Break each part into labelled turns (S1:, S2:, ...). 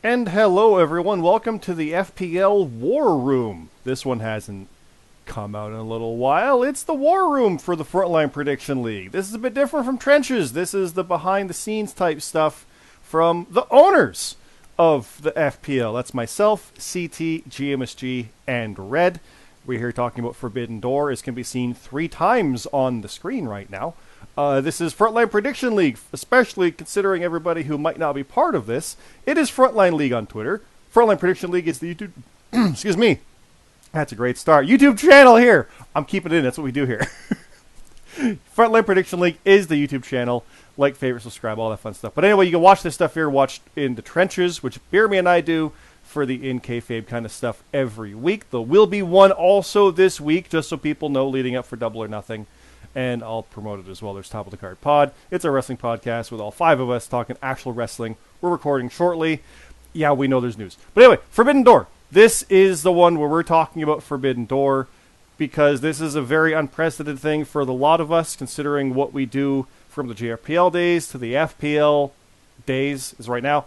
S1: And hello, everyone. Welcome to the FPL War Room. This one hasn't come out in a little while. It's the War Room for the Frontline Prediction League. This is a bit different from Trenches. This is the behind-the-scenes type stuff from the owners of the FPL. That's myself, CT, Gmsg, and Red. We're here talking about Forbidden Door, as can be seen 3 times on the screen right now. This is Frontline Prediction League, especially considering everybody who might not be part of this. It is Frontline League on Twitter. Frontline Prediction League is the YouTube... excuse me. That's a great start. YouTube channel here. I'm keeping it in. That's what we do here. Frontline Prediction League is the YouTube channel. Like, favorite, subscribe, all that fun stuff. But anyway, you can watch this stuff here. Watch in the trenches, which Beerme and I do for the in kayfabe kind of stuff every week. There will be one also this week, just so people know, leading up for Double or Nothing. And I'll promote it as well. There's Top of the Card Pod. It's a wrestling podcast with all 5 of us talking actual wrestling. We're recording shortly. Yeah, we know there's news. But anyway, Forbidden Door. This is the one where we're talking about Forbidden Door because this is a very unprecedented thing for a lot of us, considering what we do from the JRPL days to the FPL days is right now.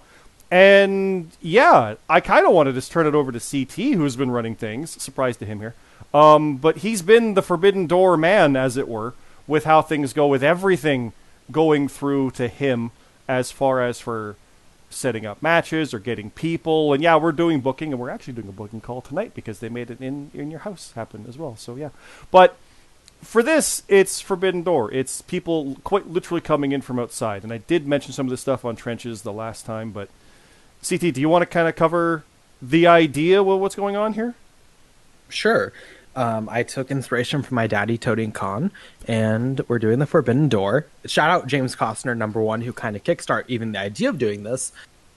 S1: And yeah, I kind of want to just turn it over to CT, who's been running things. Surprise to him here. But he's been the Forbidden Door man, as it were, with how things go, with everything going through to him as far as for setting up matches or getting people. And yeah, we're doing booking, and we're actually doing a booking call tonight because they made it in your house happen as well. So yeah. But for this, it's Forbidden Door. It's people quite literally coming in from outside. And I did mention some of this stuff on Trenches the last time, but CT, do you want to kind of cover the idea of what's going on here?
S2: Sure. I took inspiration from my daddy, Toading Khan, and we're doing the Forbidden Door. Shout out James Costner, #1, who kind of kickstart even the idea of doing this.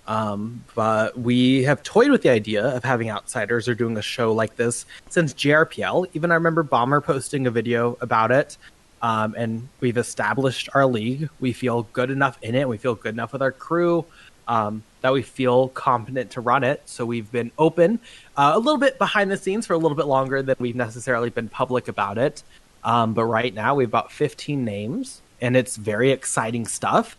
S2: But we have toyed with the idea of having outsiders or doing a show like this since JRPL. Even I remember Bomber posting a video about it. And we've established our league. We feel good enough in it. We feel good enough with our crew. That we feel competent to run it. So we've been open a little bit behind the scenes for a little bit longer than we've necessarily been public about it. But right now we've got 15 names and it's very exciting stuff.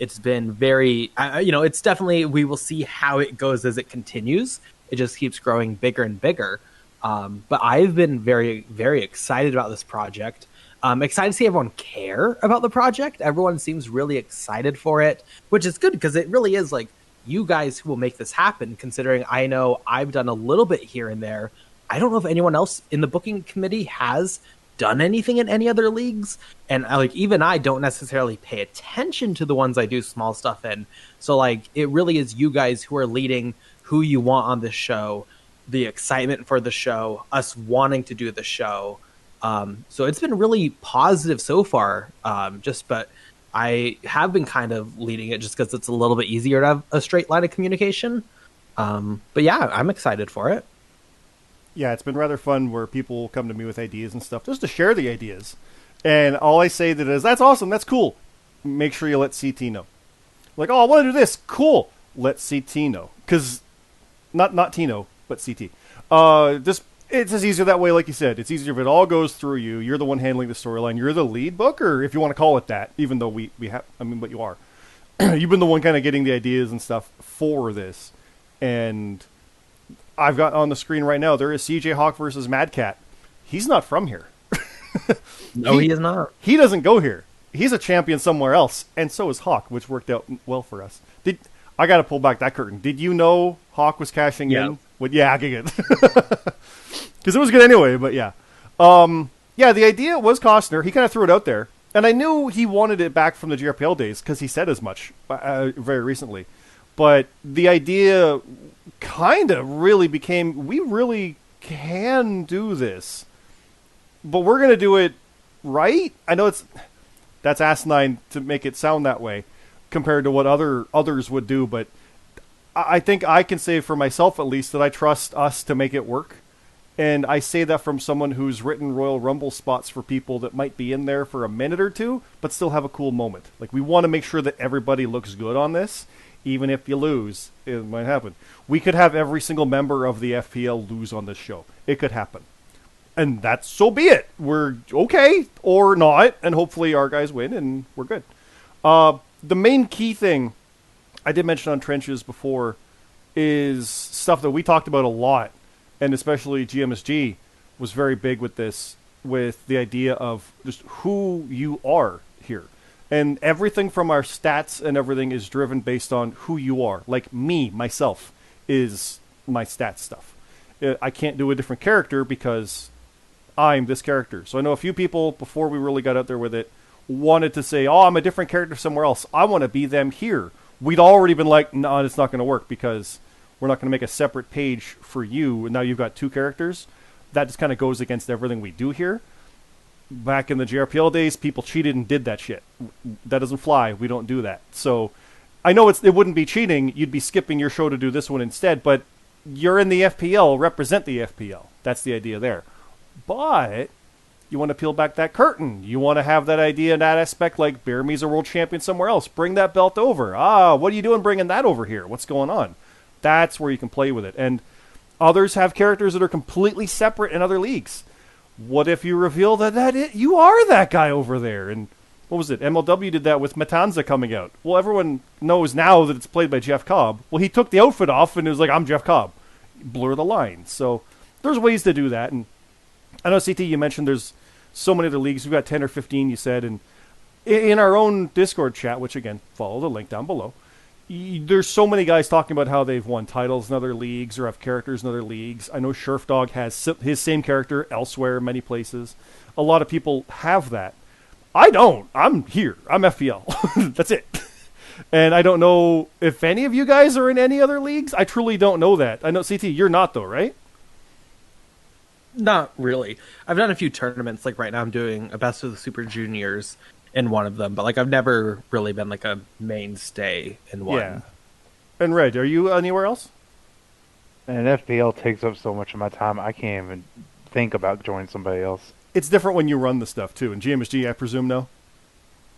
S2: It's been very, it's definitely, we will see how it goes as it continues. It just keeps growing bigger and bigger. But I've been very, very excited about this project. Excited to see everyone care about the project. Everyone seems really excited for it, which is good because it really is like you guys who will make this happen, considering I know I've done a little bit here and there. I don't know if anyone else in the booking committee has done anything in any other leagues. And even I don't necessarily pay attention to the ones I do small stuff in. So it really is you guys who are leading who you want on this show, the excitement for the show, us wanting to do the show. So it's been really positive so far, but I have been kind of leading it just because it's a little bit easier to have a straight line of communication. But yeah, I'm excited for it.
S1: Yeah, it's been rather fun where people come to me with ideas and stuff just to share the ideas. And all I say that is, that's awesome, that's cool. Make sure you let CT know. Like, oh, I want to do this. Cool. Let CT know. Because, not Tino, but CT. It's as easier that way, like you said. It's easier if it all goes through you. You're the one handling the storyline. You're the lead booker, if you want to call it that, even though we have, but you are. You've been the one kind of getting the ideas and stuff for this. And I've got on the screen right now, there is CJ Hawk versus Mad Cat. He's not from here.
S2: No, he is not.
S1: He doesn't go here. He's a champion somewewhere else, and so is Hawk, which worked out well for us. I got to pull back that curtain. Did you know Hawk was cashing in? Yeah, okay, good. Because it was good anyway, but yeah. Yeah, the idea was Costner. He kind of threw it out there. And I knew he wanted it back from the GRPL days because he said as much very recently. But the idea kind of really became, we really can do this. But we're going to do it right? I know that's asinine to make it sound that way compared to what others would do, but I think I can say for myself at least that I trust us to make it work. And I say that from someone who's written Royal Rumble spots for people that might be in there for a minute or two, but still have a cool moment. Like, we want to make sure that everybody looks good on this. Even if you lose, it might happen. We could have every single member of the FPL lose on this show. It could happen. And that's so be it. We're okay or not, and hopefully our guys win and we're good. The main key thing I did mention on Trenches before is stuff that we talked about a lot, and especially GMSG was very big with this, with the idea of just who you are here. And everything from our stats and everything is driven based on who you are. Like me, myself, is my stats stuff. I can't do a different character because I'm this character. So I know a few people, before we really got out there with it, wanted to say, oh, I'm a different character somewhere else. I want to be them here. We'd already been like, no, it's not going to work because we're not going to make a separate page for you. And now you've got two characters. That just kind of goes against everything we do here. Back in the JRPL days, people cheated and did that shit. That doesn't fly. We don't do that. So I know it wouldn't be cheating. You'd be skipping your show to do this one instead, but you're in the FPL. Represent the FPL. That's the idea there. But you want to peel back that curtain. You want to have that idea and that aspect like Bear Me's a world champion somewhere else. Bring that belt over. What are you doing bringing that over here? What's going on? That's where you can play with it. And others have characters that are completely separate in other leagues. What if you reveal that you are that guy over there? And what was it? MLW did that with Matanza coming out. Well, everyone knows now that it's played by Jeff Cobb. Well, he took the outfit off and it was like, I'm Jeff Cobb. Blur the lines. So there's ways to do that. And I know, CT, you mentioned there's so many other leagues. We've got 10 or 15, you said. And in our own Discord chat, which, again, follow the link down below, there's so many guys talking about how they've won titles in other leagues or have characters in other leagues. I know Sherfdog has his same character elsewhere in many places. A lot of people have that. I don't. I'm here. I'm FPL. That's it. And I don't know if any of you guys are in any other leagues. I truly don't know that. I know, CT, you're not, though, right?
S2: Not really. I've done a few tournaments. Like right now I'm doing a Best of the Super Juniors in one of them, but like I've never really been like a mainstay in one.
S1: Yeah. And Reg, are you anywhere else?
S3: And FPL takes up so much of my time, I can't even think about joining somebody else.
S1: It's different when you run the stuff, too. And GMSG, I presume, no?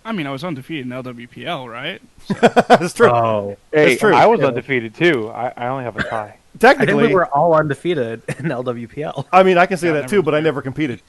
S4: I mean, I was undefeated in LWPL, right? So.
S1: That's true.
S3: Oh, hey,
S1: That's true.
S3: I was undefeated, too. I only have a tie.
S1: Technically,
S2: I think we were all undefeated in LWPL.
S1: I mean, I can say that too, but I never competed.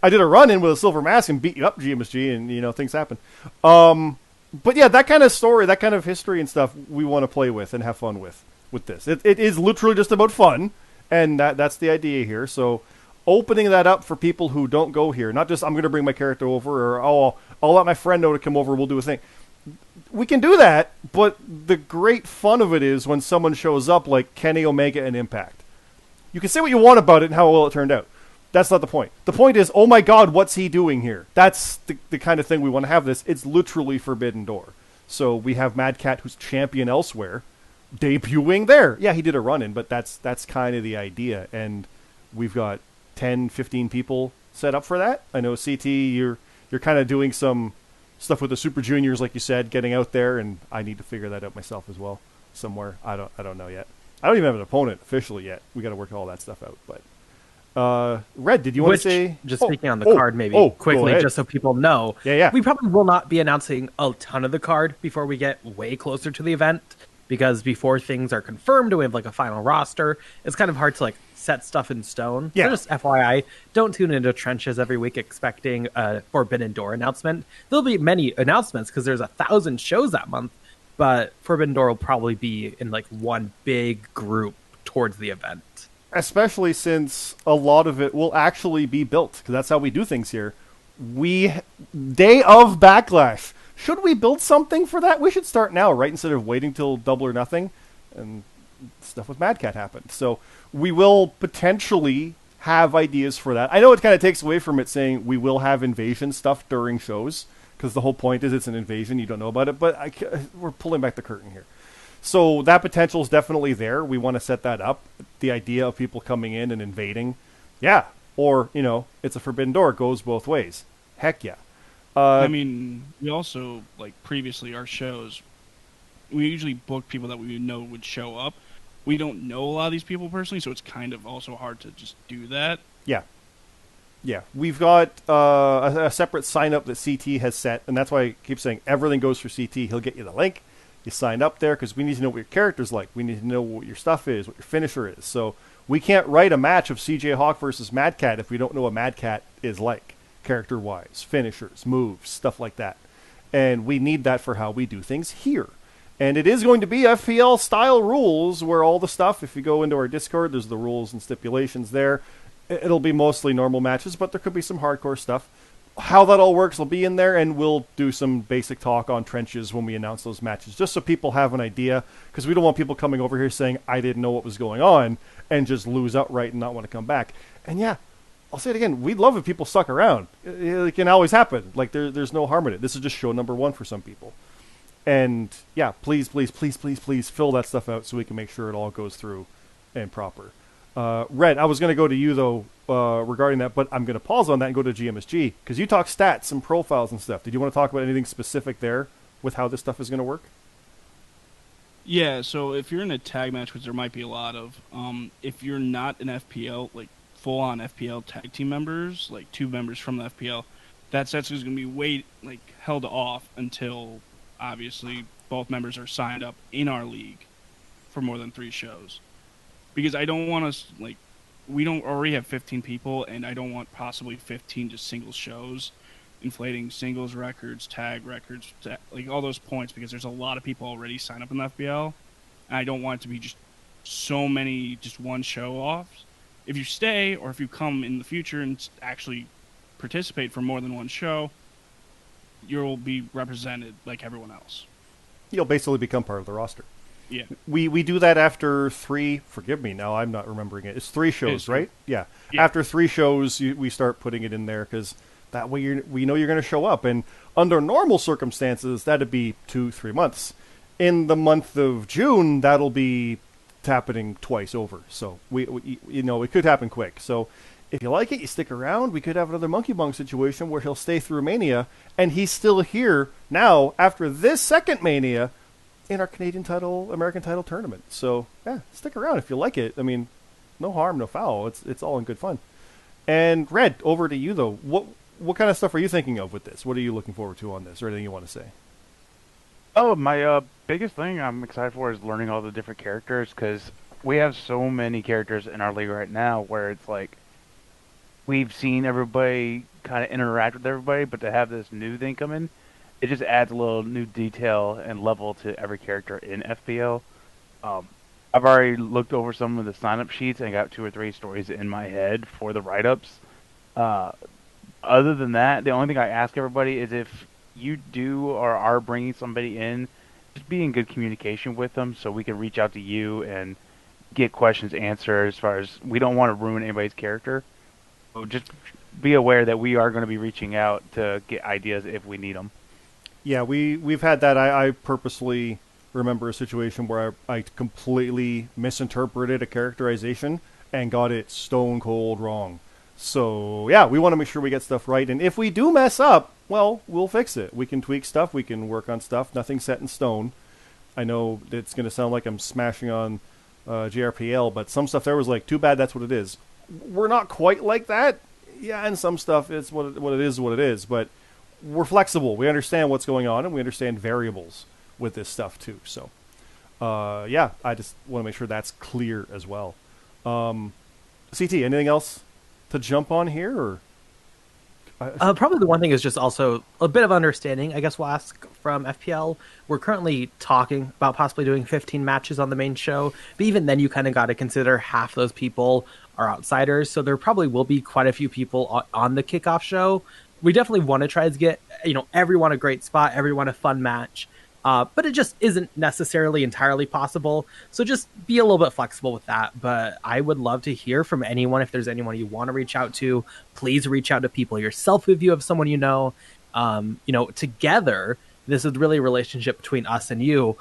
S1: I did a run-in with a silver mask and beat you up, GMSG, and, things happen. But yeah, that kind of story, that kind of history and stuff we want to play with and have fun with this. It is literally just about fun, and that's the idea here. So opening that up for people who don't go here, not just I'm going to bring my character over or, I'll let my friend know to come over, we'll do a thing. We can do that, but the great fun of it is when someone shows up like Kenny Omega and Impact. You can say what you want about it and how well it turned out. That's not the point. The point is, oh my god, what's he doing here? That's the kind of thing we want to have this. It's literally Forbidden Door. So we have Mad Cat, who's champion elsewhere, debuting there. Yeah, he did a run-in, but that's kind of the idea. And we've got 10, 15 people set up for that. I know, CT, you're kind of doing some stuff with the Super Juniors, like you said, getting out there, and I need to figure that out myself as well somewhere. I don't know yet. I don't even have an opponent officially yet. We got to work all that stuff out. But Red, did you want to say?
S2: Just speaking on the card, maybe quickly, just so people know.
S1: Yeah.
S2: We probably will not be announcing a ton of the card before we get way closer to the event, because before things are confirmed and we have like a final roster, it's kind of hard to like set stuff in stone.
S1: Yeah.
S2: So just FYI, don't tune into Trenches every week expecting a Forbidden Door announcement. There'll be many announcements because there's 1,000 shows that month, but Forbidden Door will probably be in like one big group towards the event.
S1: Especially since a lot of it will actually be built, because that's how we do things here. Day of Backlash. Should we build something for that? We should start now, right? Instead of waiting till Double or Nothing. And stuff with Mad Cat happened. So we will potentially have ideas for that. I know it kind of takes away from it saying we will have invasion stuff during shows, because the whole point is it's an invasion. You don't know about it, but we're pulling back the curtain here. So that potential is definitely there. We want to set that up. The idea of people coming in and invading. Yeah. Or, it's a Forbidden Door. It goes both ways. Heck yeah.
S4: I mean, we also, like previously, our shows, we usually book people that we know would show up. We don't know a lot of these people personally, so it's kind of also hard to just do that.
S1: Yeah. Yeah. We've got a separate sign-up that CT has set, and that's why I keep saying everything goes for CT. He'll get you the link. You sign up there, because we need to know what your character's like. We need to know what your stuff is, what your finisher is. So we can't write a match of CJ Hawk versus Mad Cat if we don't know what Mad Cat is like, character-wise, finishers, moves, stuff like that. And we need that for how we do things here. And it is going to be FPL style rules where all the stuff, if you go into our Discord, there's the rules and stipulations there. It'll be mostly normal matches, but there could be some hardcore stuff. How that all works will be in there, and we'll do some basic talk on trenches when we announce those matches, just so people have an idea, because we don't want people coming over here saying, I didn't know what was going on, and just lose outright and not want to come back. And yeah, I'll say it again, we'd love if people stuck around. It can always happen. Like, there's no harm in it. This is just show number 1 for some people. And yeah, please fill that stuff out so we can make sure it all goes through and proper. Red, I was going to go to you, though, regarding that, but I'm going to pause on that and go to Gmsg, because you talk stats and profiles and stuff. Did you want to talk about anything specific there with how this stuff is going to work?
S4: Yeah, so if you're in a tag match, which there might be a lot of, if you're not an FPL, like full-on FPL tag team members, like 2 members from the FPL, that sets is going to be held off until, obviously, both members are signed up in our league for more than 3 shows. Because I don't want us, like, we don't already have 15 people, and I don't want possibly 15 just single shows, inflating singles records, tag records, like all those points, because there's a lot of people already signed up in the FBL, and I don't want it to be just so many just one show offs. If you stay, or if you come in the future and actually participate for more than one show, you'll be represented like everyone else.
S1: You'll basically become part of the roster.
S4: Yeah.
S1: We do that after 3, forgive me now, I'm not remembering it. It's 3 shows, right? Yeah. After 3 shows, we start putting it in there, because that way we know you're going to show up. And under normal circumstances, that'd be 2-3 months. In the month of June, that'll be happening twice over. So, we it could happen quick. So, if you like it, you stick around. We could have another Monkey Bung situation where he'll stay through Mania, and he's still here now after this second Mania in our Canadian title, American title tournament. So, yeah, stick around if you like it. I mean, no harm, no foul. It's all in good fun. And Red, over to you, though. What kind of stuff are you thinking of with this? What are you looking forward to on this, or anything you want to say?
S3: Oh, my biggest thing I'm excited for is learning all the different characters, because we have so many characters in our league right now where it's like we've seen everybody kind of interact with everybody, but to have this new thing come in, it just adds a little new detail and level to every character in FPL. I've already looked over some of the sign-up sheets and got 2 or 3 stories in my head for the write-ups. Other than that, the only thing I ask everybody is if you do or are bringing somebody in, just be in good communication with them so we can reach out to you and get questions answered, as far as we don't want to ruin anybody's character. So just be aware that we are going to be reaching out to get ideas if we need them.
S1: Yeah, we've had that. I purposely remember a situation where I completely misinterpreted a characterization and got it stone cold wrong. So, yeah, we want to make sure we get stuff right. And if we do mess up, well, we'll fix it. We can tweak stuff. We can work on stuff. Nothing's set in stone. I know it's going to sound like I'm smashing on JRPL, but some stuff there was like, too bad that's what it is. We're not quite like that. Yeah, and some stuff, it's what it is. But we're flexible. We understand what's going on, and we understand variables with this stuff, too. So, yeah, I just want to make sure that's clear as well. CT, anything else to jump on here, or
S2: probably the one thing is just also a bit of understanding, I guess we'll ask from FPL. We're currently talking about possibly doing 15 matches on the main show, but even then you kind of got to consider half those people are outsiders, so there probably will be quite a few people on the kickoff show. We definitely want to try to get everyone a great spot, everyone a fun match. But it just isn't necessarily entirely possible. So just be a little bit flexible with that. But I would love to hear from anyone. If there's anyone you want to reach out to, please reach out to people yourself if you have someone you know. Together, this is really a relationship between us and you.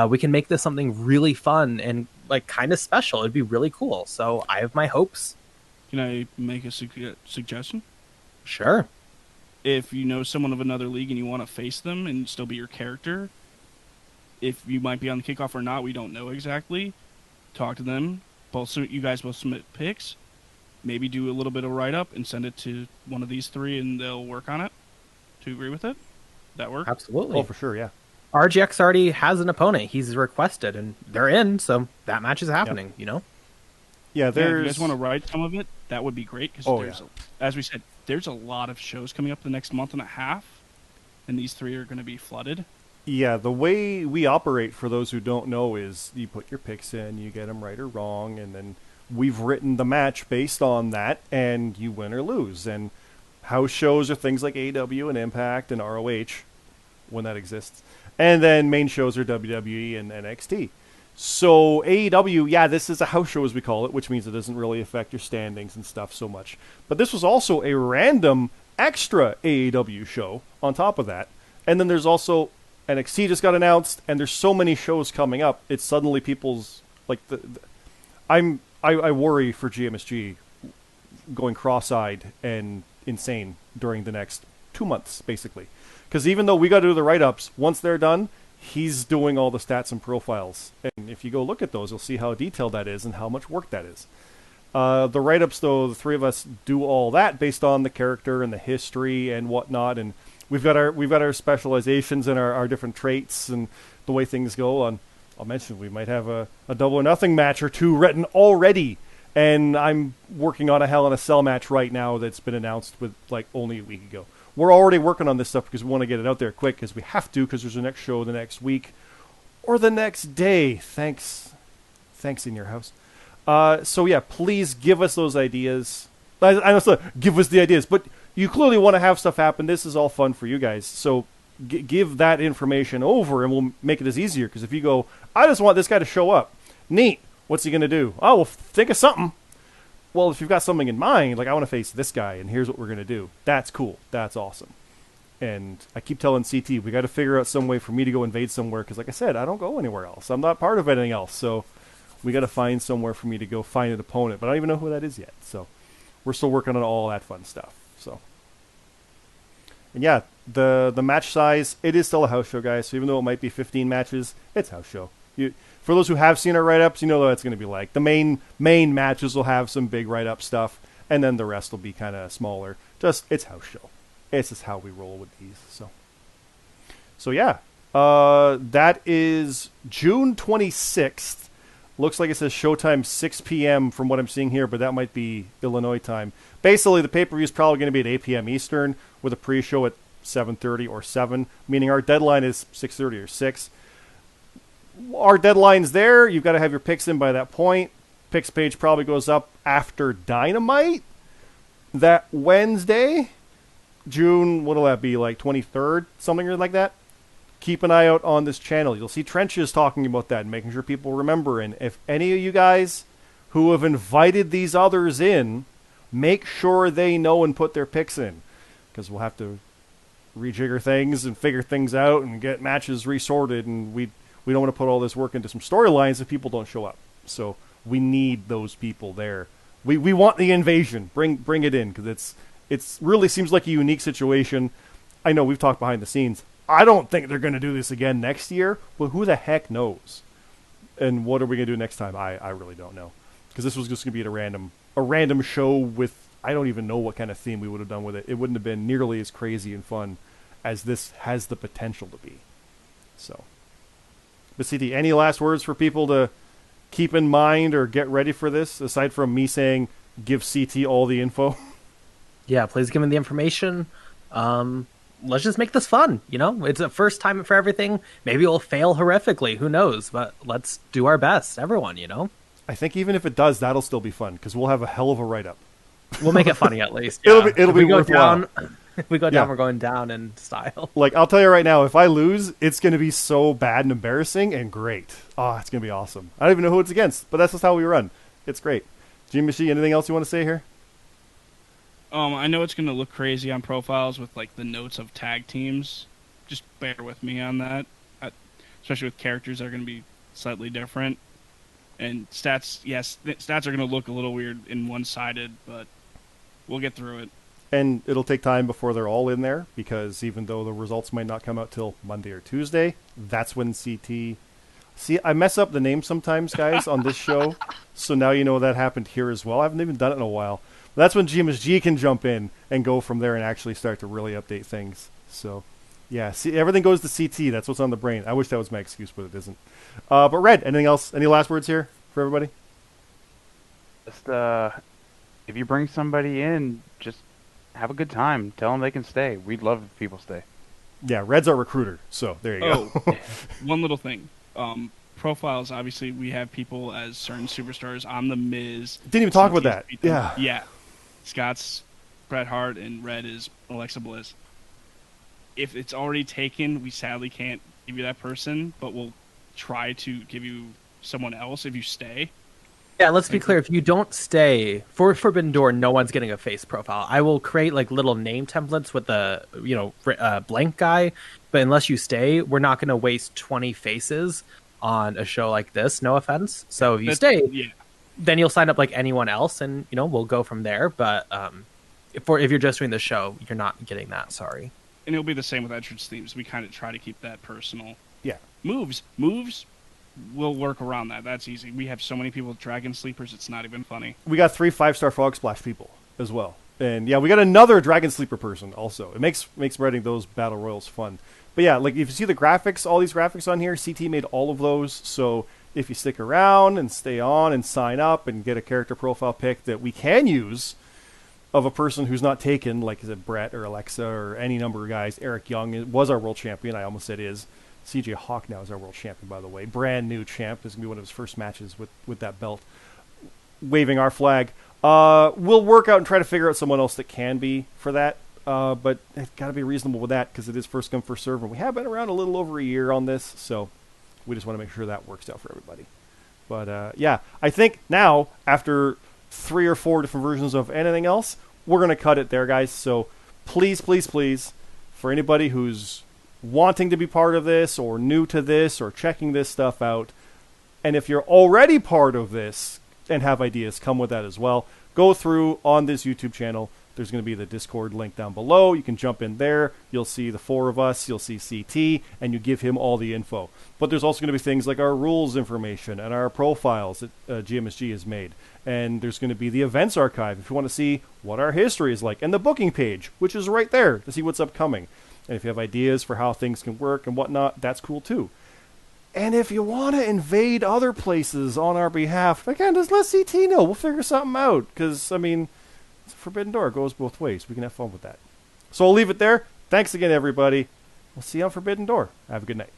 S2: We can make this something really fun and like kind of special. It'd be really cool. So I have my hopes.
S4: Can I make a suggestion?
S2: Sure.
S4: If you know someone of another league and you want to face them and still be your character, if you might be on the kickoff or not, we don't know exactly. Talk to them. You guys both submit picks. Maybe do a little bit of write-up and send it to one of these 3, and they'll work on it. Do you agree with it? That work?
S2: Absolutely.
S1: Oh, for sure, yeah.
S2: RGX already has an opponent. He's requested, and they're in, so that match is happening,
S1: Yeah,
S4: if you guys want to write some of it, that would be great. Because as we said, there's a lot of shows coming up the next month and a half, and these 3 are going to be flooded.
S1: Yeah, the way we operate, for those who don't know, is you put your picks in, you get them right or wrong, and then we've written the match based on that, and you win or lose. And house shows are things like AEW and Impact and ROH, when that exists. And then main shows are WWE and NXT. So AEW, yeah, this is a house show as we call it, which means it doesn't really affect your standings and stuff so much. But this was also a random extra AEW show on top of that. And then there's also NXT just got announced, and there's so many shows coming up. It's suddenly people's like I worry for GMSG going cross-eyed and insane during the next 2 months, basically. Because even though we got to do the write-ups, once they're done, he's doing all the stats and profiles. And if you go look at those, you'll see how detailed that is and how much work that is. The write-ups, though, the three of us do all that based on the character and the history and whatnot, and we've got our specializations and our different traits and the way things go. I'll mention we might have a double or nothing match or two written already, and I'm working on a Hell in a Cell match right now that's been announced with like only a week ago. We're already working on this stuff because we want to get it out there quick, because we have to, because there's a next show the next week or the next day. Thanks in your house. So yeah, please give us those ideas. I know, so give us the ideas, but you clearly want to have stuff happen. This is all fun for you guys. So give that information over, and we'll make it as easier. Because if you go, I just want this guy to show up. Neat. What's he going to do? Oh, well, think of something. Well, if you've got something in mind, like I want to face this guy, and here's what we're going to do. That's cool. That's awesome. And I keep telling CT, we got to figure out some way for me to go invade somewhere. Because like I said, I don't go anywhere else. I'm not part of anything else. So we got to find somewhere for me to go find an opponent. But I don't even know who that is yet. So we're still working on all that fun stuff. So. And yeah, the match size, it is still a house show, guys. So even though it might be 15 matches, it's house show. For those who have seen our write-ups, you know what it's going to be like. The main matches will have some big write-up stuff, and then the rest will be kind of smaller. It's house show. It's just how we roll with these. So yeah, that is June 26th. Looks like it says showtime 6 p.m. from what I'm seeing here, but that might be Illinois time. Basically, the pay-per-view is probably going to be at 8 p.m. Eastern with a pre-show at 7:30 or 7, meaning our deadline is 6:30 or 6. Our deadline's there. You've got to have your picks in by that point. Picks page probably goes up after Dynamite that Wednesday. June, what'll that be, like 23rd? Something like that. Keep an eye out on this channel. You'll see Trenches talking about that and making sure people remember. And if any of you guys who have invited these others in, make sure they know and put their picks in. Because we'll have to rejigger things and figure things out and get matches resorted. And we don't want to put all this work into some storylines if people don't show up. So we need those people there. We want the invasion. Bring it in, because it's really seems like a unique situation. I know we've talked behind the scenes. I don't think they're going to do this again next year, but who the heck knows? And what are we going to do next time? I really don't know. Because this was just going to be a random show with, I don't even know what kind of theme we would have done with it. It wouldn't have been nearly as crazy and fun as this has the potential to be. So, but CT, any last words for people to keep in mind or get ready for this, aside from me saying give CT all the info?
S2: Yeah, please give me the information. Let's just make this fun. It's a first time for everything. Maybe it'll fail horrifically. Who knows? But let's do our best, everyone,
S1: I think even if it does, that'll still be fun, because we'll have a hell of a write-up.
S2: We'll make it funny at least. Yeah.
S1: It'll be worthwhile.
S2: If we go down, we're going down in style.
S1: Like, I'll tell you right now, if I lose, it's going to be so bad and embarrassing and great. Oh, it's going to be awesome. I don't even know who it's against, but that's just how we run. It's great. Gmsg, anything else you want to say here?
S4: I know it's going to look crazy on profiles with, like, the notes of tag teams. Just bear with me on that. Especially with characters that are going to be slightly different. And stats, yes, stats are going to look a little weird and one-sided, but we'll get through it.
S1: And it'll take time before they're all in there, because even though the results might not come out till Monday or Tuesday, that's when CT... See, I mess up the name sometimes, guys, on this show, so now you know that happened here as well. I haven't even done it in a while. That's when Gmsg can jump in and go from there and actually start to really update things. So, yeah, see, everything goes to CT. That's what's on the brain. I wish that was my excuse, but it isn't. But Red, anything else? Any last words here for everybody?
S3: Just, if you bring somebody in, just have a good time. Tell them they can stay. We'd love if people stay.
S1: Yeah, Red's our recruiter, so there you go.
S4: Oh, one little thing. Profiles, obviously, we have people as certain superstars. I'm the Miz.
S1: Didn't even talk about
S4: CT's
S1: that.
S4: beat them.
S1: Yeah.
S4: Yeah. Scott's Bret Hart, and Red is Alexa Bliss. If it's already taken, we sadly can't give you that person, but we'll try to give you someone else if you stay.
S2: Yeah, let's be clear. If you don't stay for Forbidden Door, no one's getting a face profile. I will create like little name templates with the blank guy, but unless you stay, we're not going to waste 20 faces on a show like this. No offense. So if you stay, then you'll sign up like anyone else, and we'll go from there. But if you're just doing the show, you're not getting that. Sorry.
S4: And it'll be the same with entrance themes. We kind of try to keep that personal.
S1: Yeah.
S4: Moves. We'll work around that. That's easy. We have so many people with Dragon Sleepers, it's not even funny.
S1: We got 3 5-star Frog Splash people as well. And yeah, we got another Dragon Sleeper person also. It makes writing those battle royals fun. But yeah, like if you see the graphics, all these graphics on here, CT made all of those. So if you stick around and stay on and sign up and get a character profile pick that we can use of a person who's not taken, like is it Brett or Alexa or any number of guys. Eric Young was our world champion. I almost said is. CJ Hawk now is our world champion, by the way. Brand new champ. This is going to be one of his first matches with that belt. Waving our flag. We'll work out and try to figure out someone else that can be for that. But it's got to be reasonable with that because it is first come, first serve. And we have been around a little over a year on this. So we just want to make sure that works out for everybody. But yeah, I think now, after 3 or 4 different versions of anything else, we're going to cut it there, guys. So please, please, please, for anybody who's wanting to be part of this or new to this or checking this stuff out, and if you're already part of this and have ideas, come with that as well. Go through on this YouTube channel. There's going to be the Discord link down below. You can jump in there. You'll see the 4 of us. You'll see CT, and you give him all the info. But there's also going to be things like our rules information and our profiles that Gmsg has made. And there's going to be the events archive if you want to see what our history is like, and the booking page, which is right there to see what's upcoming. And if you have ideas for how things can work and whatnot, that's cool too. And if you want to invade other places on our behalf, again, just let CT know. We'll figure something out. Because, I mean, it's a Forbidden Door. It goes both ways. We can have fun with that. So I'll leave it there. Thanks again, everybody. We'll see you on Forbidden Door. Have a good night.